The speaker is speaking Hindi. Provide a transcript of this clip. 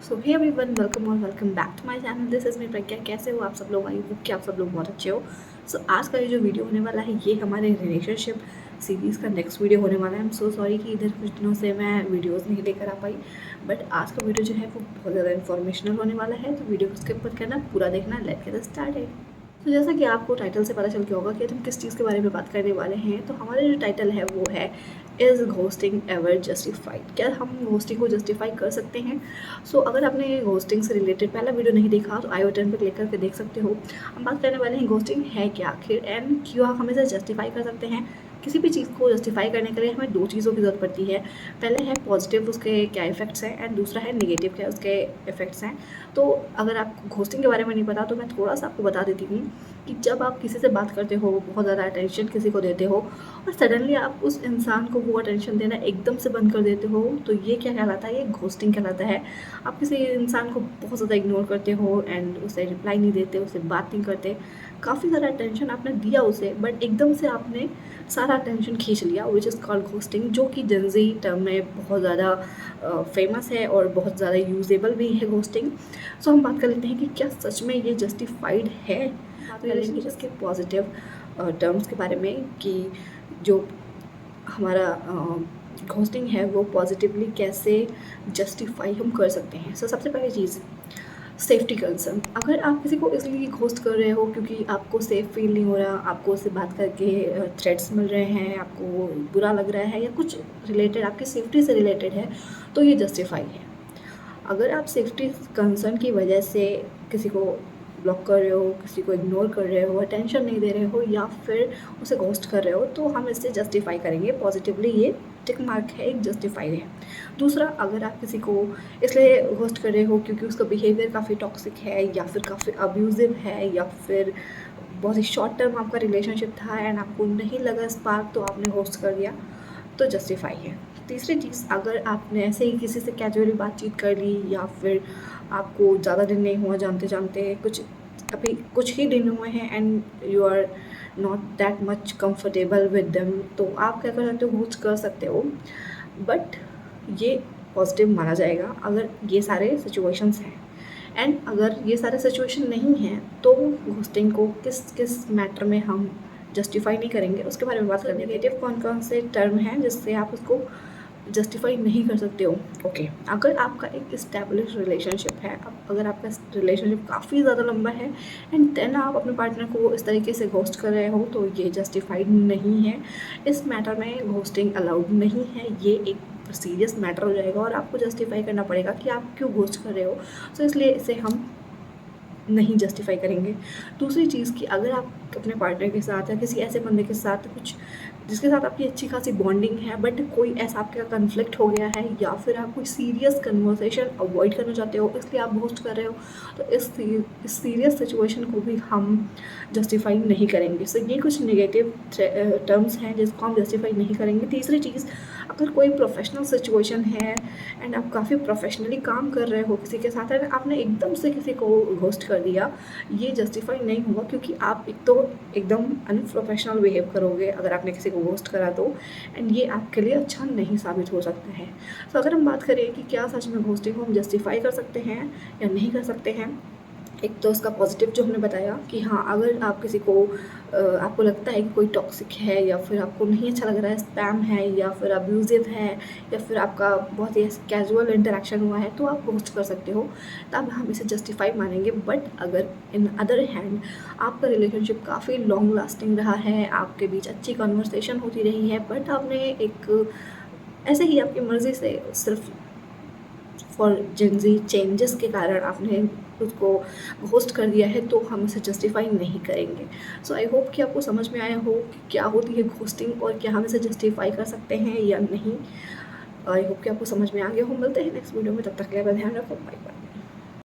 सो हे एवरीवन, वेलकम और welcome back to my channel. This is me Pragya. कैसे हो आप सब लोग? आई होप कि आप सब लोग बहुत अच्छे हो। सो आज का ये जो वीडियो होने वाला है ये हमारे रिलेशनशिप सीरीज़ का नेक्स्ट वीडियो होने वाला है। आई एम सो सॉरी कि इधर कुछ दिनों से मैं वीडियोज़ नहीं लेकर आ पाई, बट आज का वीडियो जो है वो बहुत ज़्यादा इन्फॉर्मेशनल होने वाला है। तो वीडियो को स्किप मत करना, पूरा देखना। Let's get started. तो जैसा कि आपको टाइटल से पता चल गया होगा कि हम किस चीज़ के बारे में बात करने वाले हैं, तो हमारा जो टाइटल है वो है इज़ घोस्टिंग एवर जस्टिफाइड? क्या हम घोस्टिंग को जस्टिफाई कर सकते हैं? सो अगर आपने घोस्टिंग से रिलेटेड पहला वीडियो नहीं देखा तो आई बटन पर क्लिक करके देख सकते हो। हम बात करने वाले हैं घोस्टिंग है क्या आखिर, एंड क्यों हम इसे जस्टिफाई कर सकते हैं। किसी भी चीज़ को जस्टिफाई करने के लिए हमें दो चीज़ों की ज़रूरत पड़ती है। पहले है पॉजिटिव, उसके क्या इफ़ेक्ट्स हैं, एंड दूसरा है नेगेटिव, क्या उसके इफ़ेक्ट्स हैं। तो अगर आपको घोस्टिंग के बारे में नहीं पता तो मैं थोड़ा सा आपको बता देती हूँ कि जब आप किसी से बात करते हो, बहुत ज़्यादा अटेंशन किसी को देते हो और सडनली आप उस इंसान को वो अटेंशन देना एकदम से बंद कर देते हो, तो ये क्या कहलाता है? ये घोस्टिंग कहलाता है। आप किसी इंसान को बहुत ज़्यादा इग्नोर करते हो एंड उसे रिप्लाई नहीं देते, उससे बात नहीं करते, काफ़ी सारा अटेंशन आपने दिया उसे, बट एकदम से आपने सारा अटेंशन खींच लिया, विच इज़ कॉल्ड घोस्टिंग, जो कि जेनजी टर्म में बहुत ज़्यादा फेमस है और बहुत ज़्यादा यूजेबल भी है घोस्टिंग। सो हम बात कर लेते हैं कि क्या सच में ये जस्टिफाइड है। बात कर लेंगे इसके पॉजिटिव टर्म्स के बारे में कि जो हमारा घोस्टिंग है वो पॉजिटिवली कैसे जस्टिफाई हम कर सकते हैं। सो सबसे पहली चीज़, सेफ्टी कंसर्न। अगर आप किसी को इसलिए घोस्ट कर रहे हो क्योंकि आपको सेफ फील नहीं हो रहा, आपको उससे बात करके थ्रेट्स मिल रहे हैं, आपको बुरा लग रहा है, या कुछ रिलेटेड आपकी सेफ्टी से रिलेटेड है, तो ये जस्टिफाई है। अगर आप सेफ्टी कंसर्न की वजह से किसी को ब्लॉक कर रहे हो, किसी को इग्नोर कर रहे हो, अटेंशन नहीं दे रहे हो, या फिर उसे घोस्ट कर रहे हो, तो हम इसे जस्टिफाई करेंगे पॉजिटिवली। ये टिक मार्क है, एक जस्टिफाइड है। दूसरा, अगर आप किसी को इसलिए घोस्ट कर रहे हो क्योंकि उसका बिहेवियर काफ़ी टॉक्सिक है, या फिर काफ़ी अब्यूज़िव है, या फिर बहुत ही शॉर्ट टर्म आपका रिलेशनशिप था एंड आपको नहीं लगा स्पार्क, तो आपने घोस्ट कर दिया, तो जस्टिफाई है। तीसरी चीज़, अगर आपने ऐसे ही किसी से कैजुअली बातचीत कर ली, या फिर आपको ज़्यादा दिन नहीं हुआ जानते जानते, अभी कुछ ही दिन हुए हैं and you are not that much comfortable with them, तो आप क्या कर सकते हो? घोस्ट कर सकते हो, बट ये पॉजिटिव माना जाएगा अगर ये सारे सिचुएशंस हैं। एंड अगर ये सारे सिचुएशन नहीं हैं तो घोस्टिंग को किस किस मैटर में हम जस्टिफाई नहीं करेंगे, उसके बारे में बात करेंगे। नेगेटिव कौन कौन से टर्म हैं जिससे आप उसको जस्टिफाई नहीं कर सकते हो? ओके, अगर आपका एक इस्टेब्लिश रिलेशनशिप है, अगर आपका रिलेशनशिप काफ़ी ज़्यादा लंबा है एंड देन आप अपने पार्टनर को इस तरीके से घोस्ट कर रहे हो, तो ये जस्टिफाइड नहीं है। इस मैटर में घोस्टिंग अलाउड नहीं है। ये एक सीरियस मैटर हो जाएगा और आपको जस्टिफाई करना पड़ेगा कि आप क्यों घोस्ट कर रहे हो। सो इसलिए इसे हम नहीं जस्टिफाई करेंगे। दूसरी चीज़ कि अगर आप अपने पार्टनर के साथ या किसी ऐसे बंदे के साथ कुछ जिसके साथ आपकी अच्छी खासी बॉन्डिंग है, बट कोई ऐसा आपका कन्फ्लिक्ट हो गया है, या फिर आप कोई सीरियस कन्वर्सेशन अवॉइड करना चाहते हो इसलिए आप घोस्ट कर रहे हो, तो इस सीरियस सिचुएशन को भी हम जस्टिफाई नहीं करेंगे। सो ये कुछ नेगेटिव टर्म्स हैं जिसको हम जस्टिफाई नहीं करेंगे। तीसरी चीज़, अगर कोई प्रोफेशनल सिचुएशन है एंड आप काफ़ी प्रोफेशनली काम कर रहे हो किसी के साथ एंड आपने एकदम से किसी को घोस्ट कर दिया, ये जस्टिफाई नहीं होगा, क्योंकि आप एक तो एकदम अनप्रोफेशनल बिहेव करोगे अगर आपने किसी को घोस्ट करा तो, एंड ये आपके लिए अच्छा नहीं साबित हो सकता है। तो अगर हम बात करें कि क्या सच में घोस्टिंग को हम जस्टिफाई कर सकते हैं या नहीं कर सकते हैं, एक तो इसका पॉजिटिव जो हमने बताया कि हाँ, अगर आप किसी को आपको लगता है कि कोई टॉक्सिक है, या फिर आपको नहीं अच्छा लग रहा है, स्पैम है, या फिर अब्यूज़िव है, या फिर आपका बहुत ही कैजुअल इंटरेक्शन हुआ है, तो आप घोस्ट कर सकते हो, तब हम इसे जस्टिफाई मानेंगे। बट अगर इन अदर हैंड आपका रिलेशनशिप काफ़ी लॉन्ग लास्टिंग रहा है, आपके बीच अच्छी कन्वर्सेशन होती रही है, बट आपने एक ऐसे ही आपकी मर्ज़ी से सिर्फ फॉर जेनजी चेंजेस के कारण आपने उसको घोस्ट कर दिया है, तो हम इसे जस्टिफाई नहीं करेंगे। सो आई होप कि आपको समझ में आया हो कि क्या होती है घोस्टिंग और क्या हम इसे जस्टिफाई कर सकते हैं या नहीं। आई होप कि आपको समझ में आ गया हो। मिलते हैं नेक्स्ट वीडियो में, तब तक के लिए अपना ध्यान रखो। Bye bye.